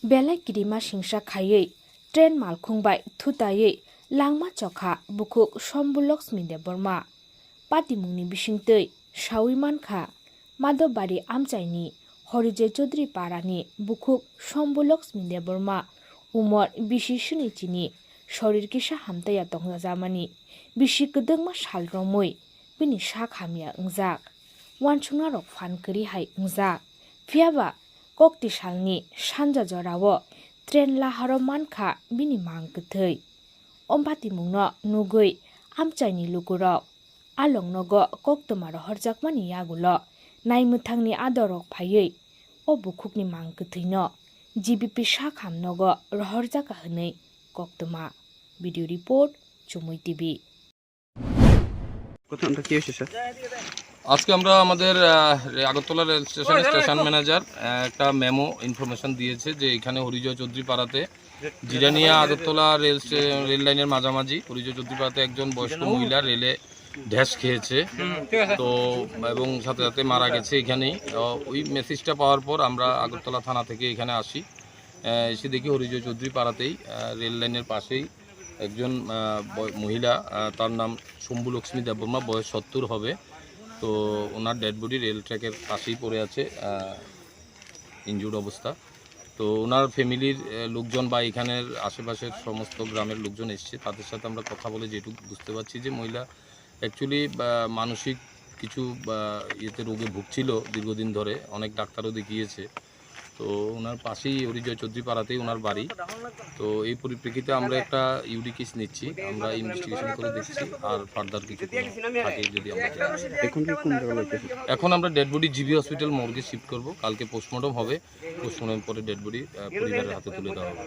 Belai kirima singsa khayei tren Malkhung bai Thuthai Langma Chokha Bukhuk Sombuluksmi de Burma Patimwng ni bisingtei sawi mankha Madobari amchaini Horijoy Chowdhury parani Bukhuk Sombuluksmi de Burma umor bisi sunichini shorir kisa hamtaya tongjamani bisi kedengma salromui bini sakhamya ungjak wansungna rok fan kri hai ungjak phiaba kokti salni sanja jorao tren laharo mankha bini mangkthei Patimwngno nugui amchaini lukurok alongnogo koktomaro horjakmani yagulo naimwthangni adorok phaiei o bukhukni mangktheino GBP sakhamnogo rohorjaka hwnei koktoma video report CHUMUI TV কথাটা কি হয়েছে sir? আজকে আমরা আমাদের Agartala rail স্টেশনের station manager একটা memo information দিয়েছে যে এখানে হরিজয় চৌধুরী পাড়াতে জিরানিয়া আগরতলা রেল লাইনের মাঝামাঝি হরিজয় চৌধুরী পাড়াতে একজন বয়স্ক মহিলা রেলে ঢ্যাস খেয়েছে তো এবং সাথে সাথে মারা গেছে এখানেই। ওই মেসেজটা পাওয়ার পর আমরা আগরতলা থানা থেকে এখানে আসি, এসে দেখি হরিজয় চৌধুরী পাড়াতেই রেল লাইনের পাশেই একজন মহিলা, তার নাম শম্ভুলক্ষ্মী দেববর্মা, বয়স 70 হবে। তো ওনার ডেড বডি রেল ট্র্যাকের পাশেই পড়ে আছে ইনজুর্ড অবস্থা। তো ওনার ফ্যামিলির লোকজন বা এখানের আশেপাশের সমস্ত গ্রামের লোকজন এসছে, তাদের সাথে আমরা কথা বলে যেটুকু বুঝতে পারছি যে মহিলা অ্যাকচুয়ালি মানসিক কিছু ইয়েতে রোগে ভুগছিল দীর্ঘদিন ধরে, অনেক ডাক্তারও দেখিয়েছে। তো ওনার পাশেই হরিজয় চৌধুরী পাড়াতেই ওনার বাড়ি। তো এই পরিপ্রেক্ষিতে আমরা একটা ইউডি কেস নিচ্ছি, আমরা ইনভেস্টিগেশন করে দেখছি আর ফার্দার কিছু থাকে যদি আমরা এখন আমরা ডেড বডি জিবি হসপিটাল মর্গে শিফট করব, কালকে পোস্টমর্টম হবে, পোস্টমর্টম পরে ডেড বডি পরিবারের হাতে তুলে দেওয়া হবে।